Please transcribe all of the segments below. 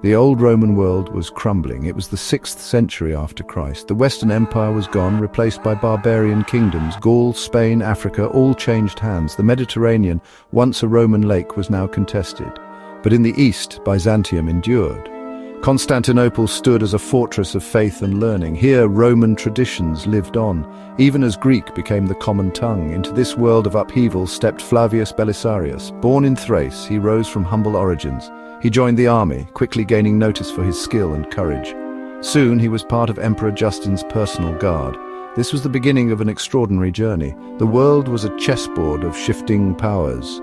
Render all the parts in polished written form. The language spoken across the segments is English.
The old Roman world was crumbling. It was the 6th century after Christ. The Western Empire was gone, replaced by barbarian kingdoms. Gaul, Spain, Africa, all changed hands. The Mediterranean, once a Roman lake, was now contested. But in the east, Byzantium endured. Constantinople stood as a fortress of faith and learning. Here, Roman traditions lived on, even as Greek became the common tongue. Into this world of upheaval stepped Flavius Belisarius. Born in Thrace, he rose from humble origins. He joined the army, quickly gaining notice for his skill and courage. Soon he was part of Emperor Justin's personal guard. This was the beginning of an extraordinary journey. The world was a chessboard of shifting powers.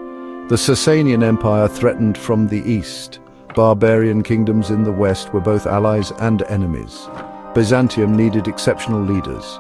The Sasanian Empire threatened from the east. Barbarian kingdoms in the west were both allies and enemies. Byzantium needed exceptional leaders.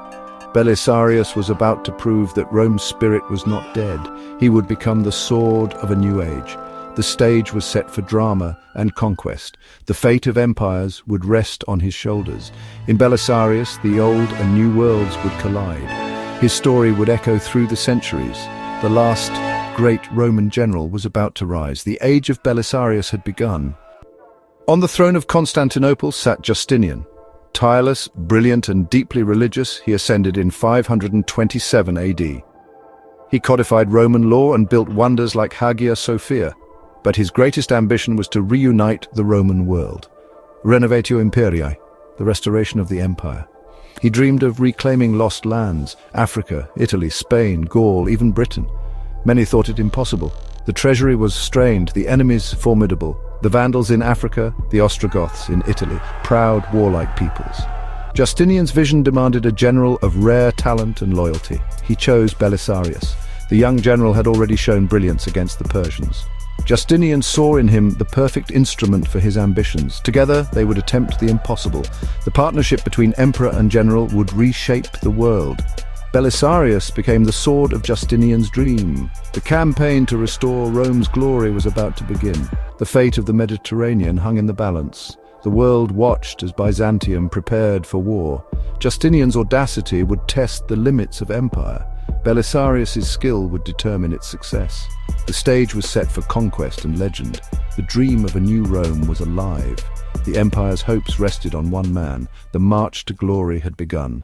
Belisarius was about to prove that Rome's spirit was not dead. He would become the sword of a new age. The stage was set for drama and conquest. The fate of empires would rest on his shoulders. In Belisarius, the old and new worlds would collide. His story would echo through the centuries. The last great Roman general was about to rise. The age of Belisarius had begun. On the throne of Constantinople sat Justinian. Tireless, brilliant, and deeply religious, he ascended in 527 AD. He codified Roman law and built wonders like Hagia Sophia. But his greatest ambition was to reunite the Roman world. Renovatio Imperii, the restoration of the empire. He dreamed of reclaiming lost lands, Africa, Italy, Spain, Gaul, even Britain. Many thought it impossible. The treasury was strained, the enemies formidable. The Vandals in Africa, the Ostrogoths in Italy, proud, warlike peoples. Justinian's vision demanded a general of rare talent and loyalty. He chose Belisarius. The young general had already shown brilliance against the Persians. Justinian saw in him the perfect instrument for his ambitions. Together, they would attempt the impossible. The partnership between emperor and general would reshape the world. Belisarius became the sword of Justinian's dream. The campaign to restore Rome's glory was about to begin. The fate of the Mediterranean hung in the balance. The world watched as Byzantium prepared for war. Justinian's audacity would test the limits of empire. Belisarius' skill would determine its success. The stage was set for conquest and legend. The dream of a new Rome was alive. The empire's hopes rested on one man. The march to glory had begun.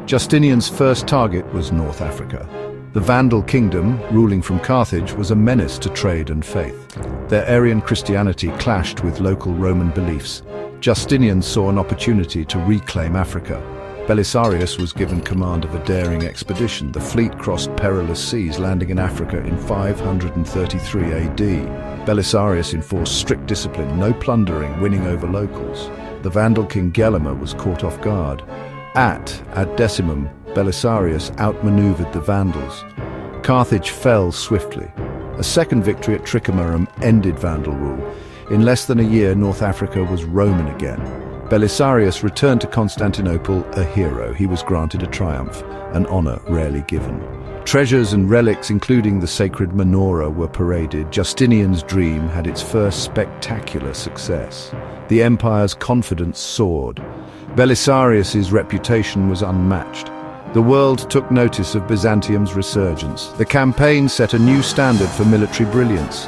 Justinian's first target was North Africa. The Vandal kingdom, ruling from Carthage, was a menace to trade and faith. Their Arian Christianity clashed with local Roman beliefs. Justinian saw an opportunity to reclaim Africa. Belisarius was given command of a daring expedition. The fleet crossed perilous seas, landing in Africa in 533 AD. Belisarius enforced strict discipline, no plundering, winning over locals. The Vandal king Gelimer was caught off guard. At Decimum, Belisarius outmaneuvered the Vandals. Carthage fell swiftly. A second victory at Tricamarum ended Vandal rule. In less than a year, North Africa was Roman again. Belisarius returned to Constantinople a hero. He was granted a triumph, an honor rarely given. Treasures and relics, including the sacred menorah, were paraded. Justinian's dream had its first spectacular success. The empire's confidence soared. Belisarius's reputation was unmatched. The world took notice of Byzantium's resurgence. The campaign set a new standard for military brilliance.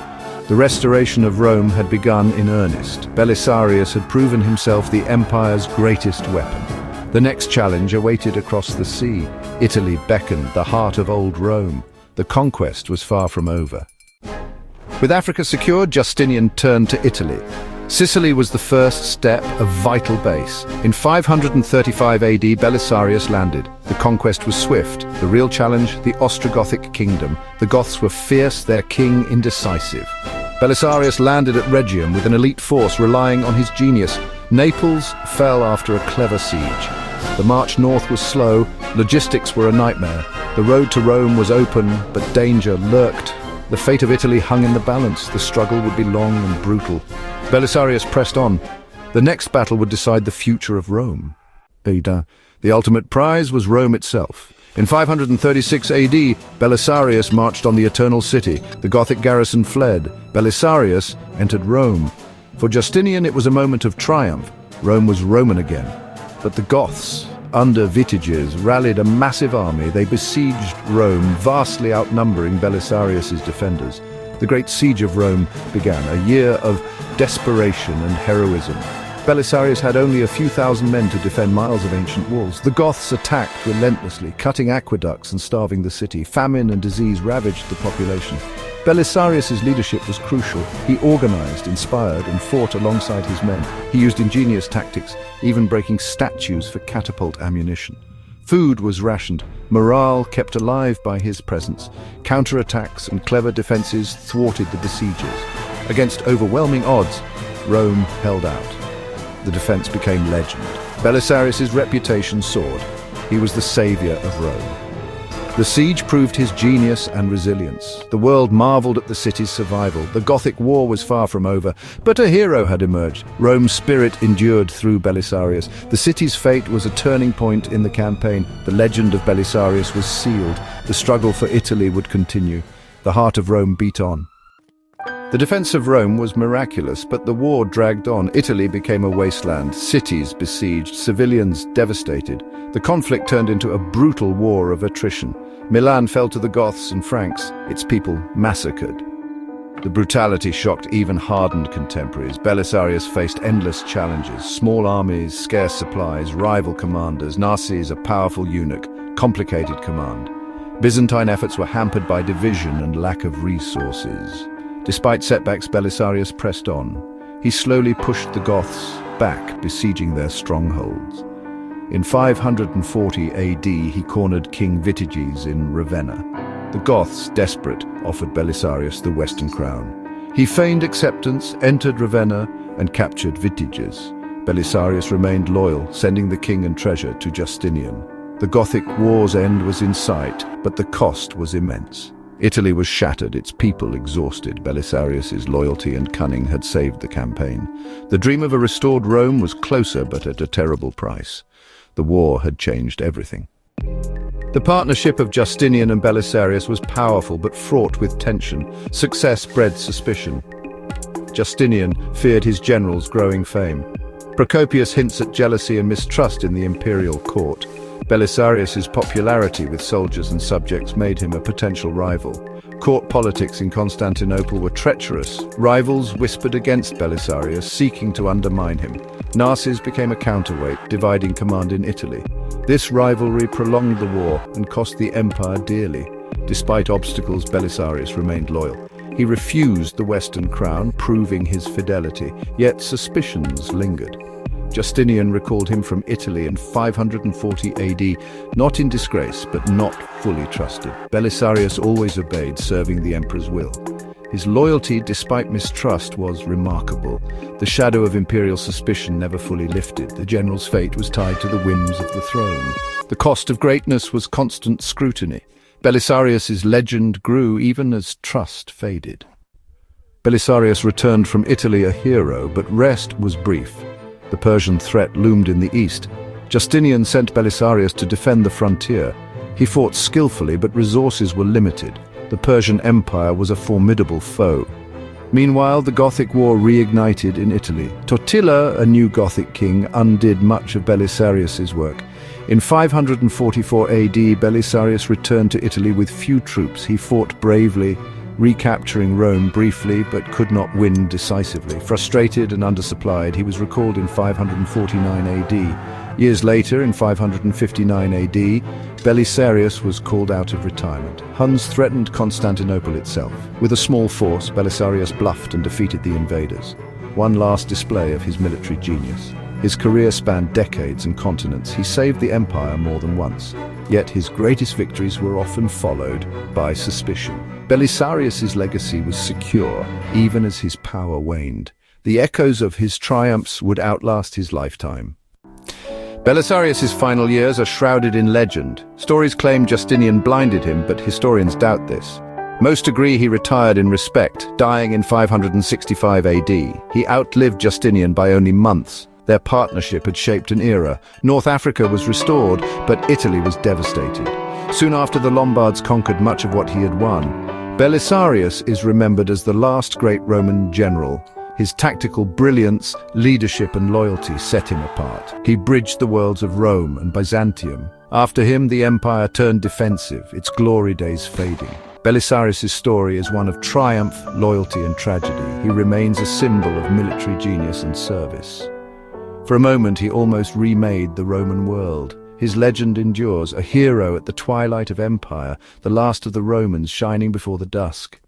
The restoration of Rome had begun in earnest. Belisarius had proven himself the empire's greatest weapon. The next challenge awaited across the sea. Italy beckoned, the heart of old Rome. The conquest was far from over. With Africa secured, Justinian turned to Italy. Sicily was the first step, a vital base. In 535 AD, Belisarius landed. The conquest was swift. The real challenge, the Ostrogothic kingdom. The Goths were fierce, their king indecisive. Belisarius landed at Rhegium with an elite force relying on his genius. Naples fell after a clever siege. The march north was slow, logistics were a nightmare. The road to Rome was open, but danger lurked. The fate of Italy hung in the balance. The struggle would be long and brutal. Belisarius pressed on. The next battle would decide the future of Rome. The ultimate prize was Rome itself. In 536 AD, Belisarius marched on the Eternal City. The Gothic garrison fled. Belisarius entered Rome. For Justinian, it was a moment of triumph. Rome was Roman again. But the Goths, under Vitiges, rallied a massive army. They besieged Rome, vastly outnumbering Belisarius's defenders. The Great Siege of Rome began, a year of desperation and heroism. Belisarius had only a few thousand men to defend miles of ancient walls. The Goths attacked relentlessly, cutting aqueducts and starving the city. Famine and disease ravaged the population. Belisarius' leadership was crucial. He organized, inspired, and fought alongside his men. He used ingenious tactics, even breaking statues for catapult ammunition. Food was rationed, morale kept alive by his presence. Counterattacks and clever defenses thwarted the besiegers. Against overwhelming odds, Rome held out. The defense became legend. Belisarius' reputation soared. He was the savior of Rome. The siege proved his genius and resilience. The world marveled at the city's survival. The Gothic War was far from over, but a hero had emerged. Rome's spirit endured through Belisarius. The city's fate was a turning point in the campaign. The legend of Belisarius was sealed. The struggle for Italy would continue. The heart of Rome beat on. The defense of Rome was miraculous, but the war dragged on. Italy became a wasteland, cities besieged, civilians devastated. The conflict turned into a brutal war of attrition. Milan fell to the Goths and Franks, its people massacred. The brutality shocked even hardened contemporaries. Belisarius faced endless challenges: small armies, scarce supplies, rival commanders, Narses, a powerful eunuch, complicated command. Byzantine efforts were hampered by division and lack of resources. Despite setbacks, Belisarius pressed on. He slowly pushed the Goths back, besieging their strongholds. In 540 AD, he cornered King Vitiges in Ravenna. The Goths, desperate, offered Belisarius the Western crown. He feigned acceptance, entered Ravenna, and captured Vitiges. Belisarius remained loyal, sending the king and treasure to Justinian. The Gothic War's end was in sight, but the cost was immense. Italy was shattered, its people exhausted. Belisarius' loyalty and cunning had saved the campaign. The dream of a restored Rome was closer, but at a terrible price. The war had changed everything. The partnership of Justinian and Belisarius was powerful but fraught with tension. Success bred suspicion. Justinian feared his generals' growing fame. Procopius hints at jealousy and mistrust in the imperial court. Belisarius' popularity with soldiers and subjects made him a potential rival. Court politics in Constantinople were treacherous. Rivals whispered against Belisarius, seeking to undermine him. Narses became a counterweight, dividing command in Italy. This rivalry prolonged the war and cost the empire dearly. Despite obstacles, Belisarius remained loyal. He refused the Western crown, proving his fidelity, yet suspicions lingered. Justinian recalled him from Italy in 540 AD, not in disgrace, but not fully trusted. Belisarius always obeyed, serving the emperor's will. His loyalty, despite mistrust, was remarkable. The shadow of imperial suspicion never fully lifted. The general's fate was tied to the whims of the throne. The cost of greatness was constant scrutiny. Belisarius' legend grew even as trust faded. Belisarius returned from Italy a hero, but rest was brief. The Persian threat loomed in the east. Justinian sent Belisarius to defend the frontier. He fought skillfully, but resources were limited. The Persian Empire was a formidable foe. Meanwhile, the Gothic War reignited in Italy. Totila, a new Gothic king, undid much of Belisarius' work. In 544 AD, Belisarius returned to Italy with few troops. He fought bravely, recapturing Rome briefly, but could not win decisively. Frustrated and undersupplied, he was recalled in 549 AD. Years later, in 559 AD, Belisarius was called out of retirement. Huns threatened Constantinople itself. With a small force, Belisarius bluffed and defeated the invaders. One last display of his military genius. His career spanned decades and continents. He saved the empire more than once. Yet his greatest victories were often followed by suspicion. Belisarius' legacy was secure, even as his power waned. The echoes of his triumphs would outlast his lifetime. Belisarius' final years are shrouded in legend. Stories claim Justinian blinded him, but historians doubt this. Most agree he retired in respect, dying in 565 AD. He outlived Justinian by only months. Their partnership had shaped an era. North Africa was restored, but Italy was devastated. Soon after, the Lombards conquered much of what he had won. Belisarius is remembered as the last great Roman general. His tactical brilliance, leadership and loyalty set him apart. He bridged the worlds of Rome and Byzantium, After him, the empire turned defensive, its glory days fading. Belisarius' story is one of triumph, loyalty, and tragedy. He remains a symbol of military genius and service. For a moment, he almost remade the Roman world. His legend endures, a hero at the twilight of empire, the last of the Romans shining before the dusk.